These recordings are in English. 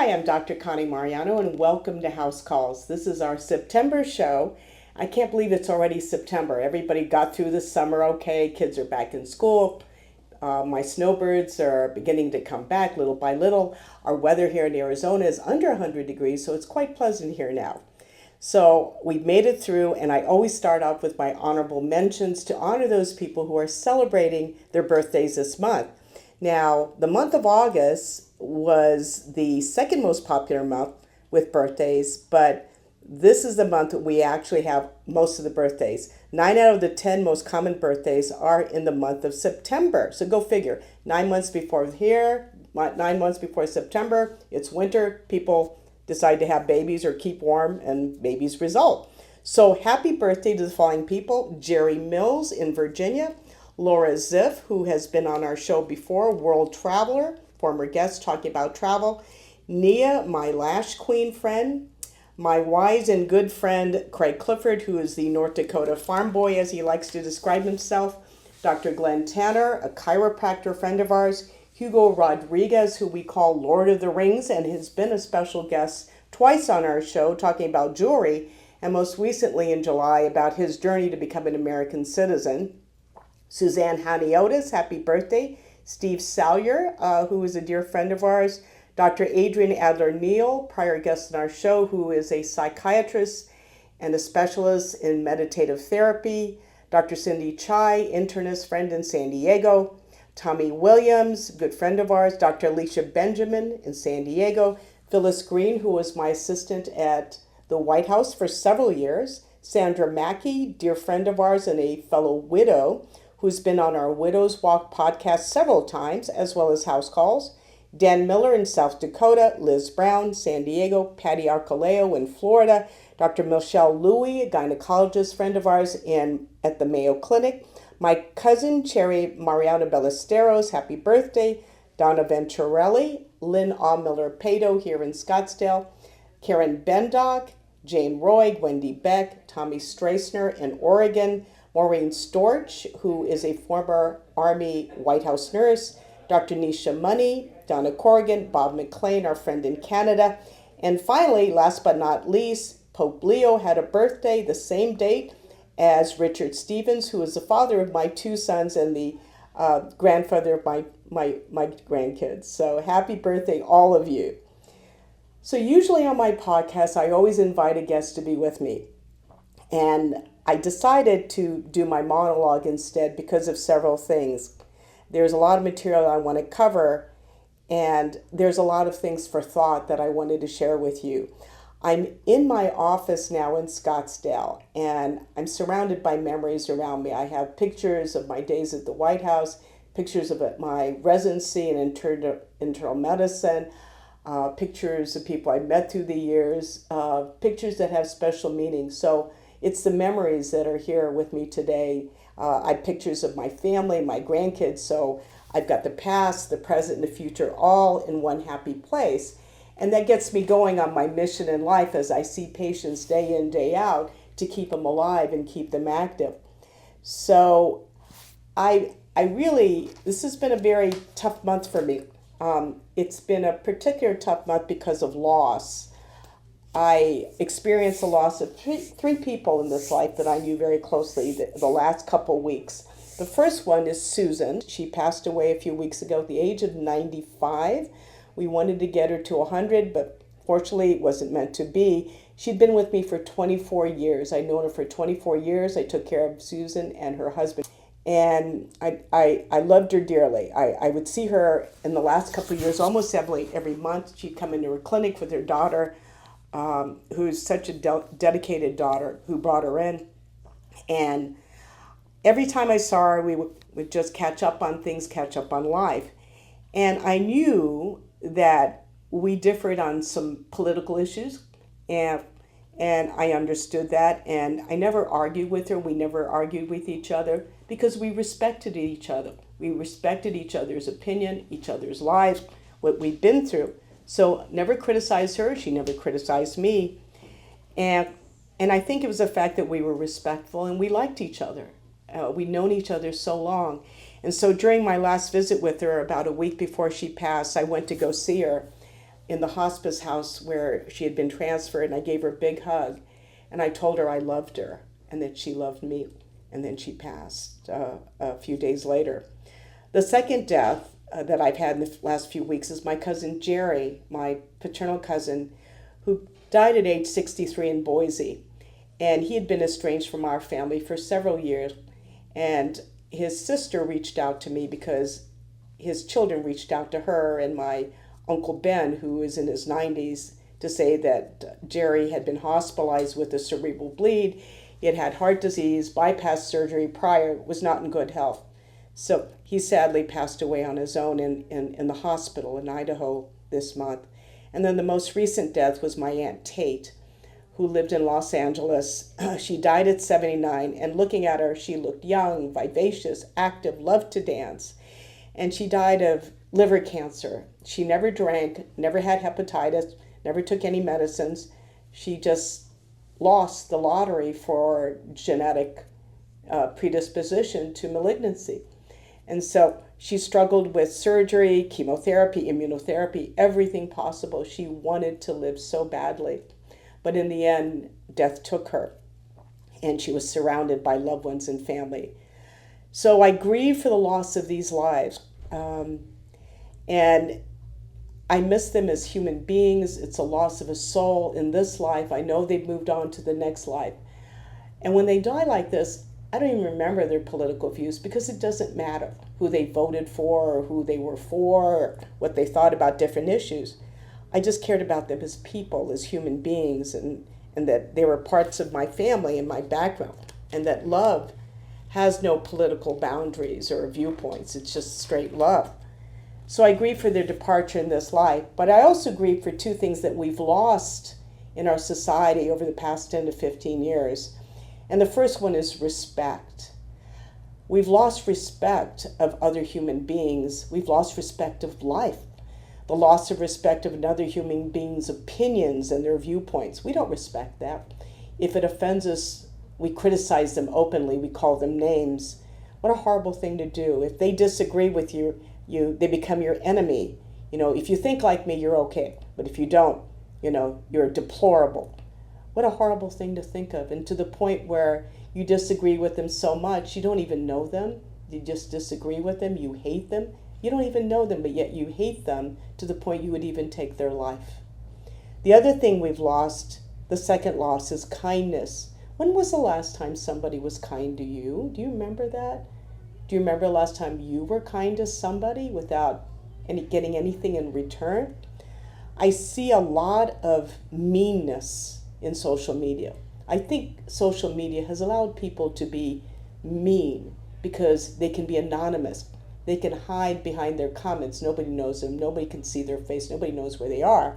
Hi, I'm Dr. Connie Mariano, and welcome to House Calls. This is our September show. I can't believe it's already September. Everybody got through the summer okay. Kids are back in school. My snowbirds are beginning to come back little by little. Our weather here in Arizona is under 100 degrees, so it's quite pleasant here now. So we've made it through, and I always start off with my honorable mentions to honor those people who are celebrating their birthdays this month. Now, the month of August was the second most popular month with birthdays, but this is the month that we actually have most of the birthdays. 9 out of the 10 most common birthdays are in the month of September. So go figure. 9 months before here, 9 months before September, it's winter. People decide to have babies or keep warm, and babies result. So happy birthday to the following people: Jerry Mills in Virginia, Laura Ziff, who has been on our show before, world traveler, former guest talking about travel, Nia, my lash queen friend, my wise and good friend Craig Clifford, who is the North Dakota farm boy as he likes to describe himself, Dr. Glenn Tanner, a chiropractor friend of ours, Hugo Rodriguez, who we call Lord of the Rings and has been a special guest twice on our show talking about jewelry, and most recently in July about his journey to become an American citizen. Suzanne Haniotis, happy birthday. Steve Salyer, who is a dear friend of ours. Dr. Adrian Adler-Neal, prior guest on our show, who is a psychiatrist and a specialist in meditative therapy. Dr. Cindy Chai, internist friend in San Diego. Tommy Williams, good friend of ours. Dr. Alicia Benjamin in San Diego. Phyllis Green, who was my assistant at the White House for several years. Sandra Mackey, dear friend of ours and a fellow widow, who's been on our Widow's Walk podcast several times, as well as House Calls. Dan Miller in South Dakota, Liz Brown, San Diego, Patty Arcoleo in Florida, Dr. Michelle Louie, a gynecologist friend of ours at the Mayo Clinic. My cousin, Cherry Mariano Ballesteros, happy birthday. Donna Venturelli, Lynn A. Miller-Pato here in Scottsdale. Karen Bendock, Jane Roy, Wendy Beck, Tommy Strassner in Oregon. Maureen Storch, who is a former Army White House nurse. Dr. Nisha Money, Donna Corrigan, Bob McLean, our friend in Canada. And finally, last but not least, Pope Leo had a birthday the same date as Richard Stevens, who is the father of my two sons and the grandfather of my grandkids. So happy birthday, all of you. So usually on my podcast, I always invite a guest to be with me. And I decided to do my monologue instead because of several things. There's a lot of material I want to cover, and there's a lot of things for thought that I wanted to share with you. I'm in my office now in Scottsdale, and I'm surrounded by memories around me. I have pictures of my days at the White House, pictures of my residency in internal medicine, pictures of people I met through the years, pictures that have special meaning. So it's the memories that are here with me today. I have pictures of my family, my grandkids, so I've got the past, the present, and the future all in one happy place. And that gets me going on my mission in life as I see patients day in, day out to keep them alive and keep them active. So this has been a very tough month for me. It's been a particular tough month because of loss. I experienced the loss of three people in this life that I knew very closely the last couple weeks. The first one is Susan. She passed away a few weeks ago at the age of 95. We wanted to get her to 100, but fortunately it wasn't meant to be. She'd been with me for 24 years. I'd known her for 24 years. I took care of Susan and her husband. And I loved her dearly. I would see her in the last couple of years almost every month. She'd come into her clinic with her daughter, who's such a dedicated daughter who brought her in. And every time I saw her, we would just catch up on things, catch up on life. And I knew that we differed on some political issues, and I understood that. And I never argued with her. We never argued with each other because we respected each other. We respected each other's opinion, each other's lives, what we'd been through. So never criticized her. She never criticized me. And I think it was the fact that we were respectful and we liked each other. We'd known each other so long. And so during my last visit with her, about a week before she passed, I went to go see her. in the hospice house where she had been transferred, and I gave her a big hug, and I told her I loved her and that she loved me, and then she passed a few days later. The second death that I've had in the last few weeks is my cousin Jerry, my paternal cousin, who died at age 63 in Boise. And he had been estranged from our family for several years. And his sister reached out to me because his children reached out to her and my Uncle Ben, who is in his 90s, to say that Jerry had been hospitalized with a cerebral bleed. He had had heart disease, bypass surgery prior, was not in good health. So he sadly passed away on his own in the hospital in Idaho this month. And then the most recent death was my Aunt Tate, who lived in Los Angeles. She died at 79, and looking at her, she looked young, vivacious, active, loved to dance. And she died of liver cancer. She never drank, never had hepatitis, never took any medicines. She just lost the lottery for genetic predisposition to malignancy. And so she struggled with surgery, chemotherapy, immunotherapy, everything possible. She wanted to live so badly. But in the end, death took her, and she was surrounded by loved ones and family. So I grieve for the loss of these lives. And I miss them as human beings. It's a loss of a soul in this life. I know they've moved on to the next life. And when they die like this, I don't even remember their political views because it doesn't matter who they voted for or who they were for or what they thought about different issues. I just cared about them as people, as human beings, and that they were parts of my family and my background, and that love has no political boundaries or viewpoints. It's just straight love. So I grieve for their departure in this life, but I also grieve for two things that we've lost in our society over the past 10 to 15 years. And the first one is respect. We've lost respect of other human beings. We've lost respect of life. The loss of respect of another human being's opinions and their viewpoints. We don't respect that. If it offends us, we criticize them openly. We call them names. What a horrible thing to do. If they disagree with you, they become your enemy. If you think like me, you're okay. But if you don't, you're deplorable. What a horrible thing to think of. And to the point where you disagree with them so much, you don't even know them. You just disagree with them. You hate them. You don't even know them, but yet you hate them to the point you would even take their life. The other thing we've lost, the second loss, is kindness. When was the last time somebody was kind to you? Do you remember that? Do you remember the last time you were kind to somebody without getting anything in return? I see a lot of meanness in social media. I think social media has allowed people to be mean because they can be anonymous. They can hide behind their comments. Nobody knows them. Nobody can see their face. Nobody knows where they are.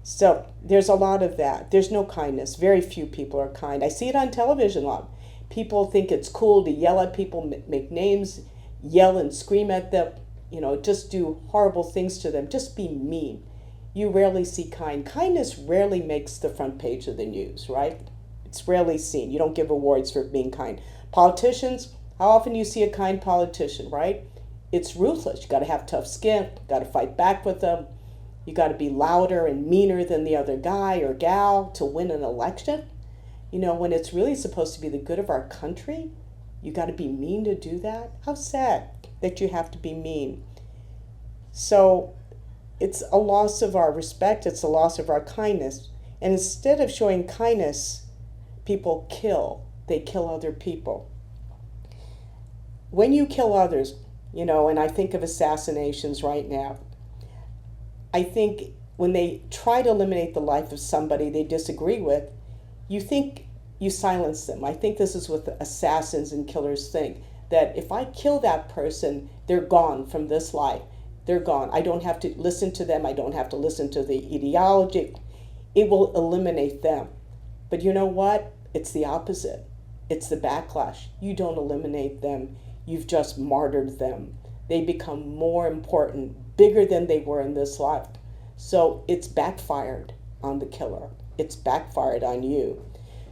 So there's a lot of that. There's no kindness. Very few people are kind. I see it on television a lot. People think it's cool to yell at people, make names, yell and scream at them, just do horrible things to them. Just be mean. You rarely see kind. Kindness rarely makes the front page of the news, right? It's rarely seen. You don't give awards for being kind. Politicians, how often do you see a kind politician, right? It's ruthless. You got to have tough skin. Got to fight back with them. You got to be louder and meaner than the other guy or gal to win an election. When it's really supposed to be the good of our country, you got to be mean to do that. How sad that you have to be mean. So it's a loss of our respect. It's a loss of our kindness. And instead of showing kindness, people kill. They kill other people. When you kill others, and I think of assassinations right now, I think when they try to eliminate the life of somebody they disagree with, you think you silence them. I think this is what the assassins and killers think, that if I kill that person, they're gone from this life. They're gone. I don't have to listen to them. I don't have to listen to the ideology. It will eliminate them. But you know what? It's the opposite. It's the backlash. You don't eliminate them. You've just martyred them. They become more important, bigger than they were in this life. So it's backfired on the killer. It's backfired on you.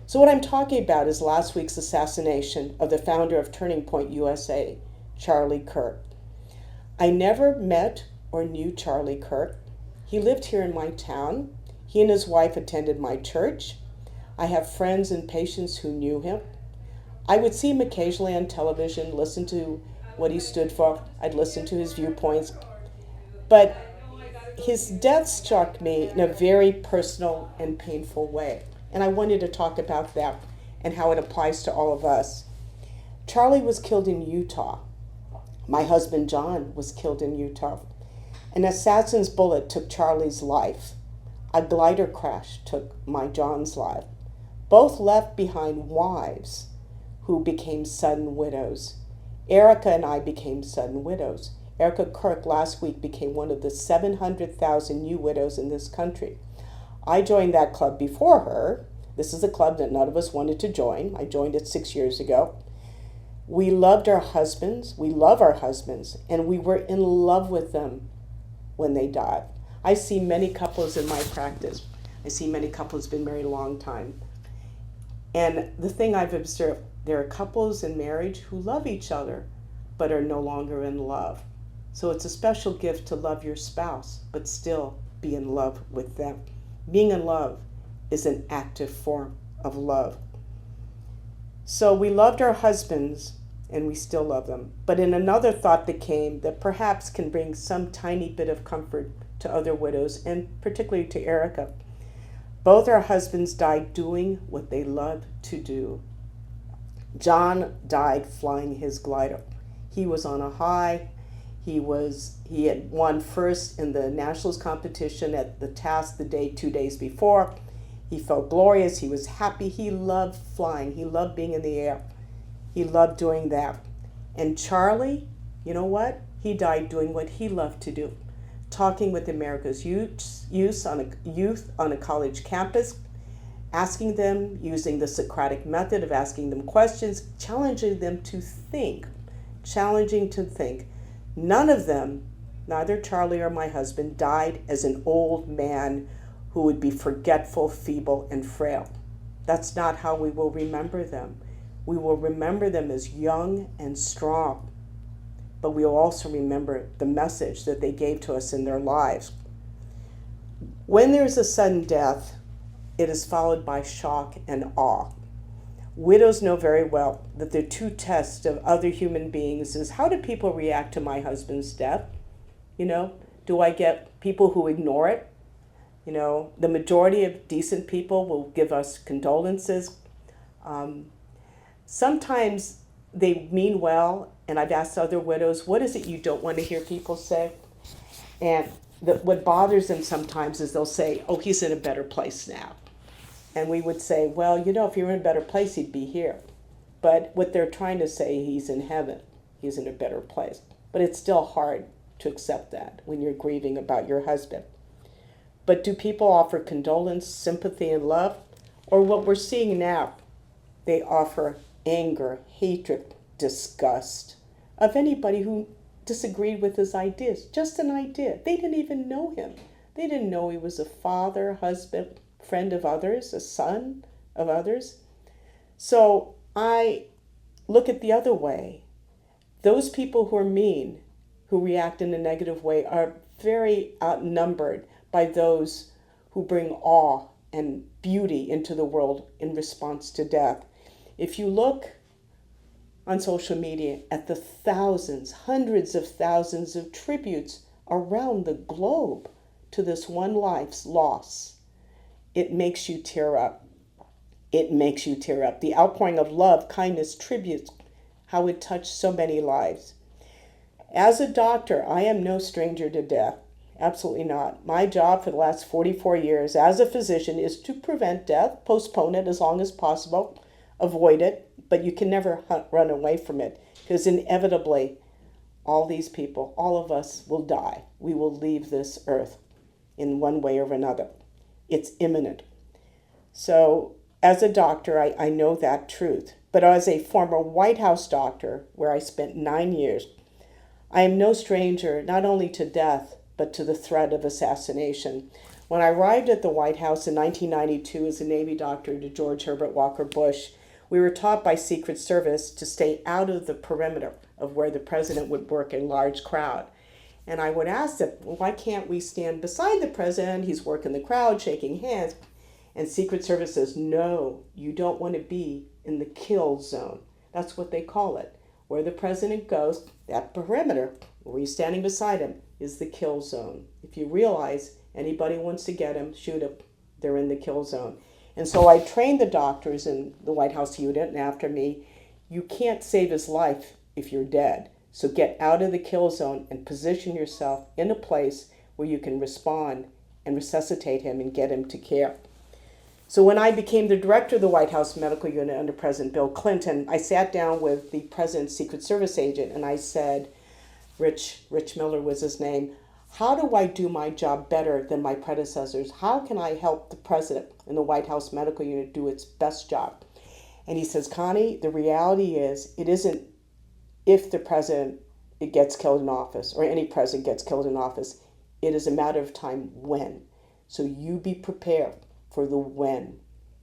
So what I'm talking about is last week's assassination of the founder of Turning Point USA, Charlie Kirk. I never met or knew Charlie Kirk. He lived here in my town. He and his wife attended my church. I have friends and patients who knew him. I would see him occasionally on television, listen to what he stood for. I'd listen to his viewpoints. But his death struck me in a very personal and painful way. And I wanted to talk about that and how it applies to all of us. Charlie was killed in Utah. My husband John was killed in Utah. An assassin's bullet took Charlie's life. A glider crash took my John's life. Both left behind wives who became sudden widows. Erica and I became sudden widows. Erica Kirk last week became one of the 700,000 new widows in this country. I joined that club before her. This is a club that none of us wanted to join. I joined it 6 years ago. We loved our husbands. We love our husbands. And we were in love with them when they died. I see many couples in my practice. I see many couples been married a long time. And the thing I've observed, there are couples in marriage who love each other, but are no longer in love. So it's a special gift to love your spouse, but still be in love with them. Being in love is an active form of love. So we loved our husbands, and we still love them. But in another thought that came that perhaps can bring some tiny bit of comfort to other widows, and particularly to Erica, both our husbands died doing what they loved to do. John died flying his glider. He was on a high. He had won first in the nationals competition at the task the day 2 days before. He felt glorious. He was happy. He loved flying. He loved being in the air. He loved doing that. And Charlie, you know what? He died doing what he loved to do. Talking with America's youth on a college campus, asking them, using the Socratic method of asking them questions, challenging them to think. None of them, neither Charlie or my husband, died as an old man who would be forgetful, feeble, and frail. That's not how we will remember them. We will remember them as young and strong, but we will also remember the message that they gave to us in their lives. When there's a sudden death, it is followed by shock and awe. Widows know very well that the two tests of other human beings is, how do people react to my husband's death? Do I get people who ignore it? The majority of decent people will give us condolences. Sometimes they mean well, and I've asked other widows, what is it you don't want to hear people say? And what bothers them sometimes is they'll say, oh, he's in a better place now. And we would say, well, if you're in a better place, he'd be here. But what they're trying to say, he's in heaven. He's in a better place. But it's still hard to accept that when you're grieving about your husband. But do people offer condolence, sympathy, and love? Or what we're seeing now, they offer anger, hatred, disgust of anybody who disagreed with his ideas. Just an idea. They didn't even know him. They didn't know he was a father, husband, friend of others, a son of others. So I look at the other way. Those people who are mean, who react in a negative way, are very outnumbered by those who bring awe and beauty into the world in response to death. If you look on social media at the thousands, hundreds of thousands of tributes around the globe to this one life's loss, it makes you tear up. It makes you tear up. The outpouring of love, kindness, tributes, how it touched so many lives. As a doctor, I am no stranger to death. Absolutely not. My job for the last 44 years as a physician is to prevent death, postpone it as long as possible, avoid it, but you can never run away from it, because inevitably all these people, all of us will die. We will leave this earth in one way or another. It's imminent. So as a doctor, I know that truth. But as a former White House doctor, where I spent 9 years, I am no stranger not only to death, but to the threat of assassination. When I arrived at the White House in 1992 as a Navy doctor to George Herbert Walker Bush, we were taught by Secret Service to stay out of the perimeter of where the president would work in large crowd. And I would ask them, well, why can't we stand beside the president? He's working the crowd, shaking hands. And Secret Service says, no, you don't want to be in the kill zone. That's what they call it. Where the president goes, that perimeter, where you're standing beside him, is the kill zone. If you realize anybody wants to get him, shoot him, they're in the kill zone. And so I trained the doctors in the White House unit, and after me, you can't save his life if you're dead. So get out of the kill zone and position yourself in a place where you can respond and resuscitate him and get him to care. So when I became the director of the White House Medical Unit under President Bill Clinton, I sat down with the President's Secret Service agent and I said, Rich Miller was his name, how do I do my job better than my predecessors? How can I help the President and the White House Medical Unit do its best job? And he says, Connie, the reality is it isn't if the President gets killed in office or any President gets killed in office. It is a matter of time when. So you be prepared for the when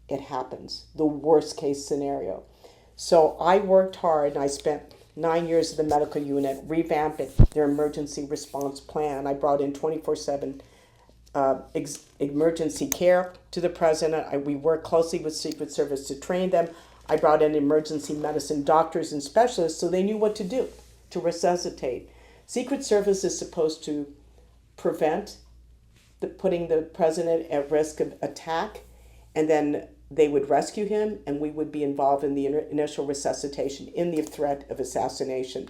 it happens, the worst case scenario. So I worked hard and I spent 9 years of the medical unit revamping their emergency response plan. I brought in 24/7 emergency care to the president. We worked closely with Secret Service to train them. I brought in emergency medicine doctors and specialists so they knew what to do to resuscitate. Secret Service is supposed to prevent putting the president at risk of attack, and then they would rescue him and we would be involved in the initial resuscitation in the threat of assassination.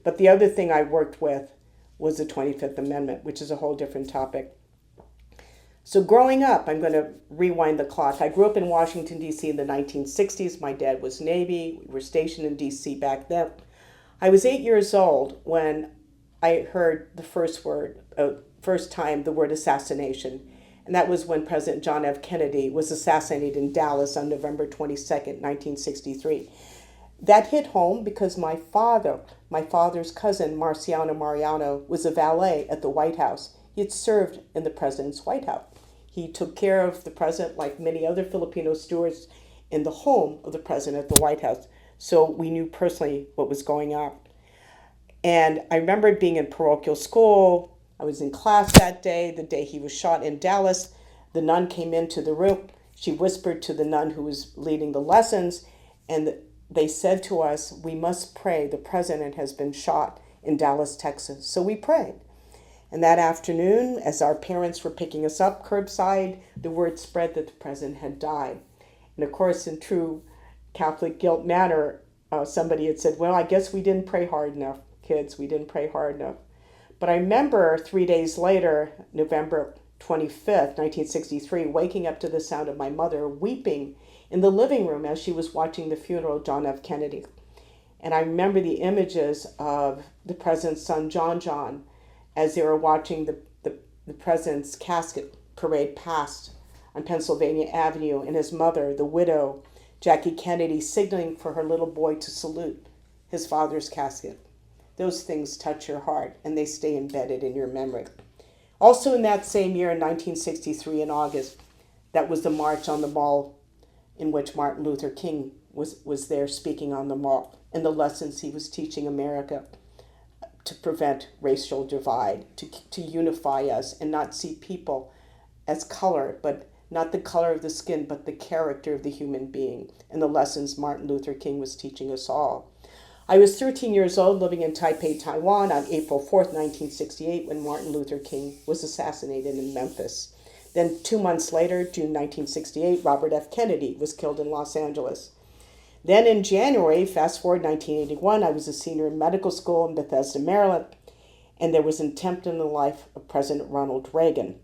But the other thing I worked with was the 25th Amendment, which is a whole different topic. So growing up, I'm going to rewind the clock. I grew up in Washington, D.C. in the 1960s. My dad was Navy. We were stationed in D.C. back then. I was 8 years old when I heard the first time the word assassination. And that was when President John F. Kennedy was assassinated in Dallas on November 22nd, 1963. That hit home because my father's cousin, Marciano Mariano, was a valet at the White House. He had served in the president's White House. He took care of the president like many other Filipino stewards in the home of the president at the White House. So we knew personally what was going on. And I remember being in parochial school. I was in class that day, the day he was shot in Dallas. The nun came into the room. She whispered to the nun who was leading the lessons, and they said to us, we must pray. The president has been shot in Dallas, Texas. So we prayed. And that afternoon, as our parents were picking us up curbside, the word spread that the president had died. And of course, in true Catholic guilt manner, somebody had said, well, I guess we didn't pray hard enough, kids. We didn't pray hard enough. But I remember 3 days later, November 25th, 1963, waking up to the sound of my mother weeping in the living room as she was watching the funeral of John F. Kennedy. And I remember the images of the president's son, John, as they were watching the president's casket parade past on Pennsylvania Avenue, and his mother, the widow, Jackie Kennedy, signaling for her little boy to salute his father's casket. Those things touch your heart, and they stay embedded in your memory. Also in that same year, in 1963, in August, that was the March on the Mall in which Martin Luther King was there speaking on the Mall, and the lessons he was teaching America to prevent racial divide, to unify us and not see people as color, but not the color of the skin, but the character of the human being, and the lessons Martin Luther King was teaching us all. I was 13 years old, living in Taipei, Taiwan, on April 4th, 1968, when Martin Luther King was assassinated in Memphis. Then 2 months later, June 1968, Robert F. Kennedy was killed in Los Angeles. Then in January, fast forward 1981, I was a senior in medical school in Bethesda, Maryland, and there was an attempt on the life of President Ronald Reagan.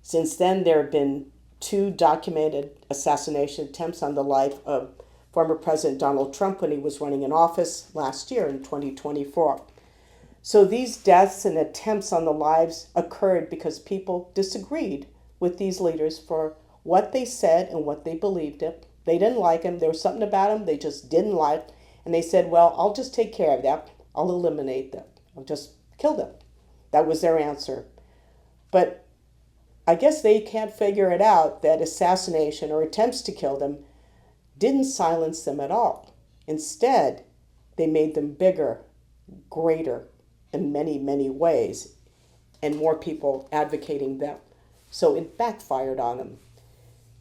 Since then, there have been 2 documented assassination attempts on the life of former President Donald Trump when he was running in office last year in 2024. So these deaths and attempts on the lives occurred because people disagreed with these leaders for what they said and what they believed in. They didn't like him. There was something about him they just didn't like. And they said, well, I'll just take care of that. I'll eliminate them. I'll just kill them. That was their answer. But I guess they can't figure it out that assassination or attempts to kill them didn't silence them at all. Instead, they made them bigger, greater, in many, many ways, and more people advocating them. So it backfired on him.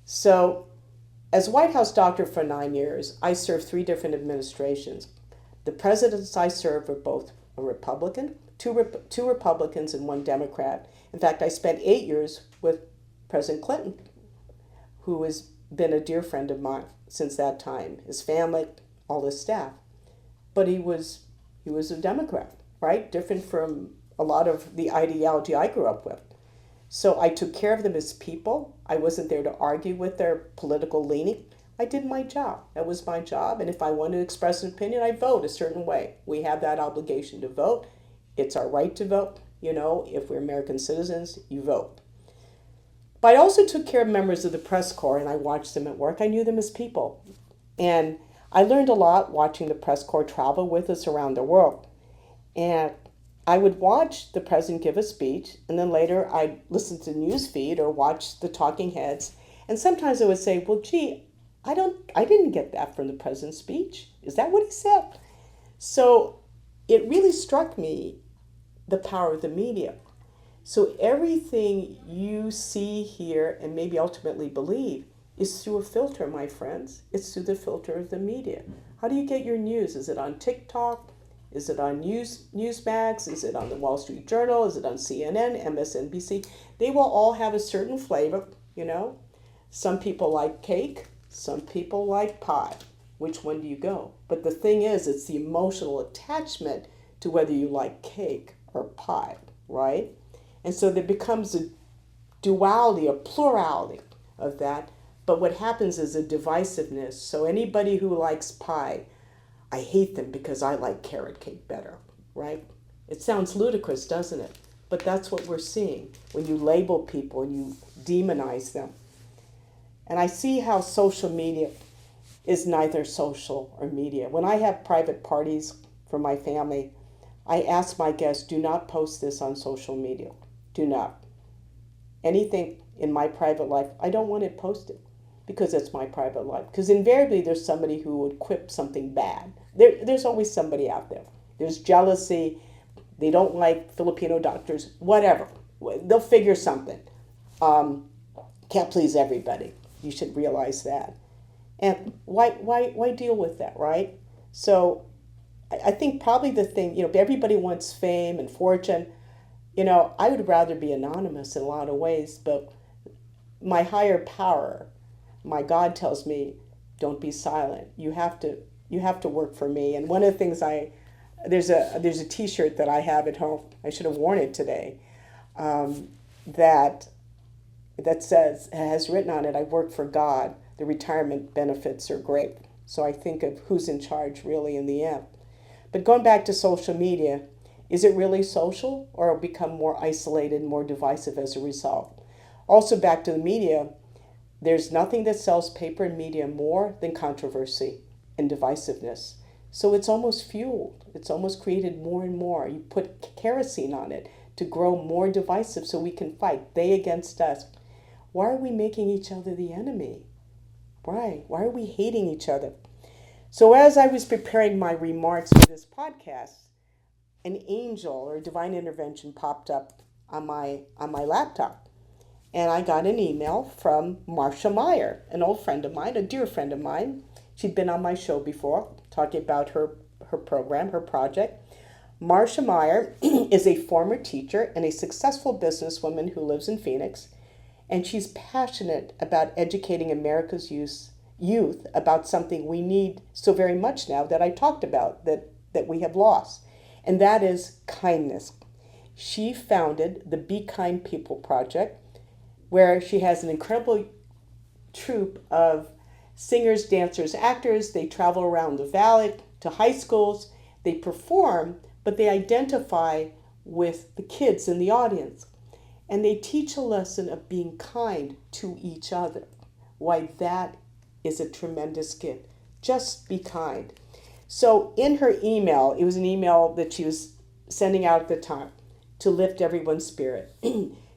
So, as White House doctor for 9 years, I served 3 different administrations. The presidents I served were both a Republican, two Republicans and 1 Democrat. In fact, I spent 8 years with President Clinton, who has been a dear friend of mine since that time. His family, all his staff. But he was a Democrat, right? Different from a lot of the ideology I grew up with. So I took care of them as people. I wasn't there to argue with their political leaning. I did my job. That was my job. And if I wanted to express an opinion, I vote a certain way. We have that obligation to vote. It's our right to vote. If we're American citizens, you vote. But I also took care of members of the press corps, and I watched them at work. I knew them as people. And I learned a lot watching the press corps travel with us around the world. And I would watch the president give a speech, and then later I'd listen to the news feed or watch the talking heads. And sometimes I would say, well, gee, I didn't get that from the president's speech. Is that what he said? So it really struck me the power of the media. So everything you see, hear, and maybe ultimately believe is through a filter, my friends. It's through the filter of the media. How do you get your news? Is it on TikTok? Is it on Newsmax? Is it on the Wall Street Journal? Is it on CNN, MSNBC? They will all have a certain flavor, Some people like cake. Some people like pie. Which one do you go? But the thing is, it's the emotional attachment to whether you like cake or pie, right? And so there becomes a duality, a plurality of that. But what happens is a divisiveness. So anybody who likes pie, I hate them because I like carrot cake better, right? It sounds ludicrous, doesn't it? But that's what we're seeing when you label people and you demonize them. And I see how social media is neither social or media. When I have private parties for my family, I ask my guests, do not post this on social media. Do not. Anything in my private life, I don't want it posted because it's my private life. Because invariably there's somebody who would quip something bad. There's always somebody out there. There's jealousy. They don't like Filipino doctors, whatever. They'll figure something. Can't please everybody. You should realize that. And why deal with that, right? So I think probably the thing, everybody wants fame and fortune. I would rather be anonymous in a lot of ways, but my higher power, my God tells me, don't be silent. You have to work for me. And one of the things there's a T-shirt that I have at home. I should have worn it today. That says, has written on it, I work for God. The retirement benefits are great. So I think of who's in charge really in the end. But going back to social media, is it really social or become more isolated, more divisive as a result? Also back to the media, there's nothing that sells paper and media more than controversy and divisiveness. So it's almost fueled. It's almost created more and more. You put kerosene on it to grow more divisive so we can fight. They against us. Why are we making each other the enemy? Why? Why are we hating each other? So as I was preparing my remarks for this podcast, an angel or divine intervention popped up on my laptop. And I got an email from Marcia Meyer, an old friend of mine, a dear friend of mine. She'd been on my show before, talking about her program, her project. Marcia Meyer is a former teacher and a successful businesswoman who lives in Phoenix. And she's passionate about educating America's youth about something we need so very much now that I talked about, that we have lost. And that is kindness. She founded the Be Kind People Project, where she has an incredible troupe of singers, dancers, actors. They travel around the valley to high schools. They perform, but they identify with the kids in the audience. And they teach a lesson of being kind to each other. Why that is a tremendous gift. Just be kind. So in her email, it was an email that she was sending out at the time to lift everyone's spirit.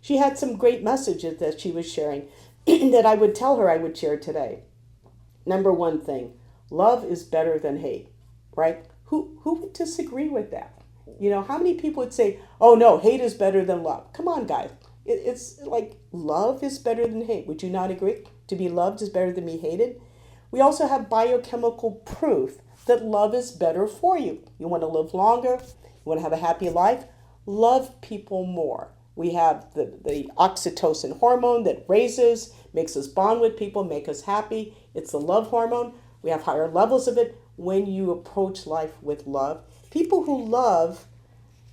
She had some great messages that she was sharing that I would tell her I would share today. Number one thing, love is better than hate, right? Who would disagree with that? How many people would say, oh no, hate is better than love? Come on, guys. It's like love is better than hate. Would you not agree? To be loved is better than be hated. We also have biochemical proof that love is better for you. You want to live longer, you want to have a happy life, love people more. We have the oxytocin hormone that raises, makes us bond with people, make us happy. It's the love hormone. We have higher levels of it when you approach life with love. People who love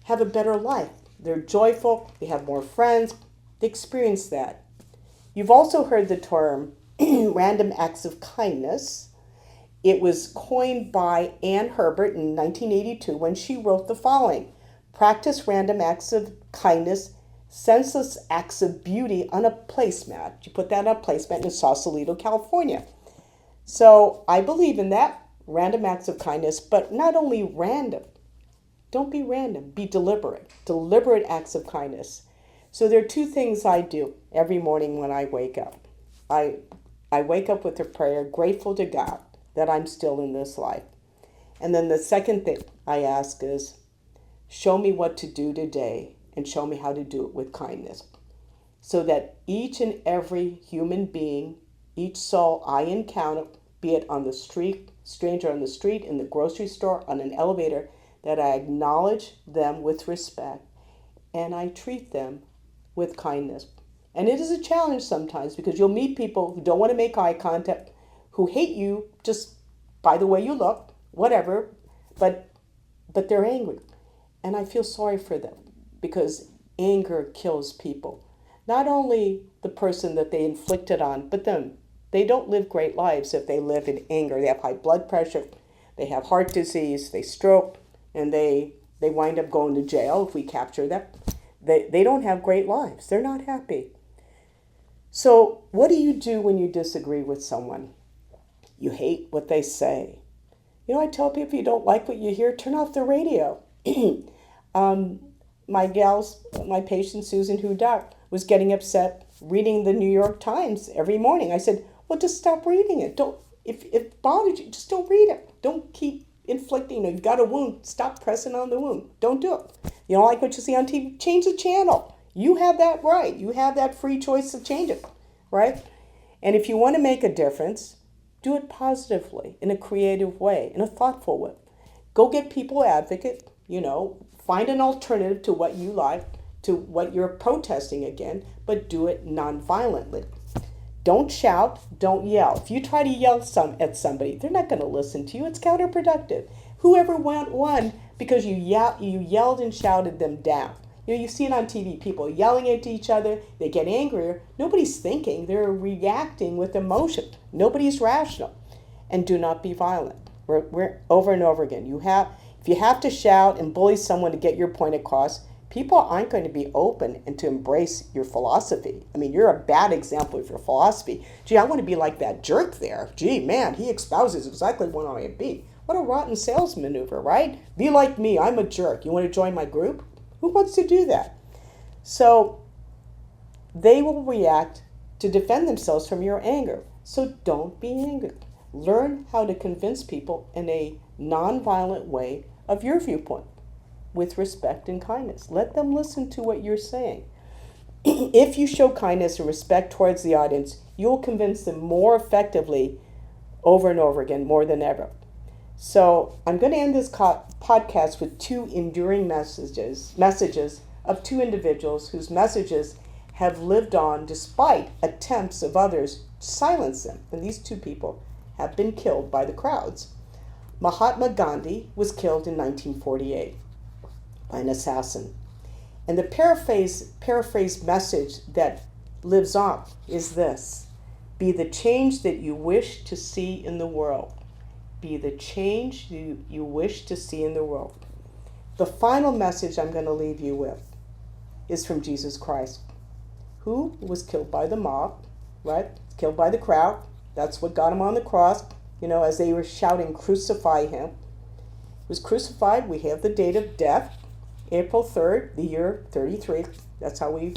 have a better life. They're joyful, they have more friends, they experience that. You've also heard the term random acts of kindness. It was coined by Ann Herbert in 1982 when she wrote the following: practice random acts of kindness, senseless acts of beauty on a placemat. She put that on a placemat in Sausalito, California. So I believe in that, random acts of kindness, but not only random. Don't be random, be deliberate. Deliberate acts of kindness. So there are two things I do every morning when I wake up. I wake up with a prayer, grateful to God that I'm still in this life. And then the second thing I ask is, show me what to do today and show me how to do it with kindness. So that each and every human being, each soul I encounter, be it on the street, stranger on the street, in the grocery store, on an elevator, that I acknowledge them with respect and I treat them with kindness. And it is a challenge sometimes because you'll meet people who don't want to make eye contact, who hate you just by the way you look, whatever, but they're angry. And I feel sorry for them because anger kills people. Not only the person that they inflicted on, but them. They don't live great lives if they live in anger. They have high blood pressure, they have heart disease, they stroke, and they wind up going to jail if we capture them. They don't have great lives. They're not happy. So what do you do when you disagree with someone? You hate what they say. I tell people, if you don't like what you hear, turn off the radio. My patient, Susan, who died, was getting upset reading the New York Times every morning. I said, well, just stop reading it. If it bothers you, just don't read it. Don't keep inflicting. You've got a wound, stop pressing on the wound. Don't do it. You don't like what you see on TV, change the channel. You have that right. You have that free choice to change it, right? And if you want to make a difference, do it positively, in a creative way, in a thoughtful way. Go get people advocate, find an alternative to what you like, to what you're protesting against, but do it non-violently. Don't shout, don't yell. If you try to yell at somebody, they're not going to listen to you. It's counterproductive. Whoever won because you yelled and shouted them down. You see it on TV, people yelling at each other, they get angrier. Nobody's thinking, they're reacting with emotion. Nobody's rational. And do not be violent. We're over and over again. If you have to shout and bully someone to get your point across, people aren't going to be open and to embrace your philosophy. I mean, you're a bad example of your philosophy. Gee, I want to be like that jerk there. Gee, man, he espouses exactly what I want to be. What a rotten sales maneuver, right? Be like me, I'm a jerk. You want to join my group? Who wants to do that? So they will react to defend themselves from your anger. So don't be angry. Learn how to convince people in a non-violent way of your viewpoint with respect and kindness. Let them listen to what you're saying. If you show kindness and respect towards the audience, you'll convince them more effectively over and over again, more than ever. So I'm going to end this podcast with two enduring messages of two individuals whose messages have lived on despite attempts of others to silence them. And these two people have been killed by the crowds. Mahatma Gandhi was killed in 1948 by an assassin. And the paraphrase message that lives on is this: be the change that you wish to see in the world. Be the change you wish to see in the world. The final message I'm going to leave you with is from Jesus Christ, who was killed by the mob, right? Killed by the crowd. That's what got him on the cross, as they were shouting, crucify him. He was crucified. We have the date of death, April 3rd, the year 33. That's how we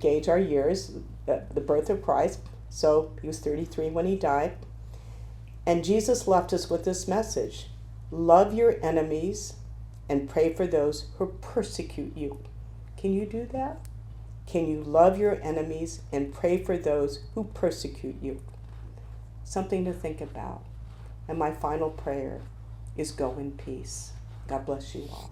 gauge our years, the birth of Christ. So he was 33 when he died. And Jesus left us with this message: love your enemies, and pray for those who persecute you. Can you do that? Can you love your enemies and pray for those who persecute you? Something to think about. And my final prayer is go in peace. God bless you all.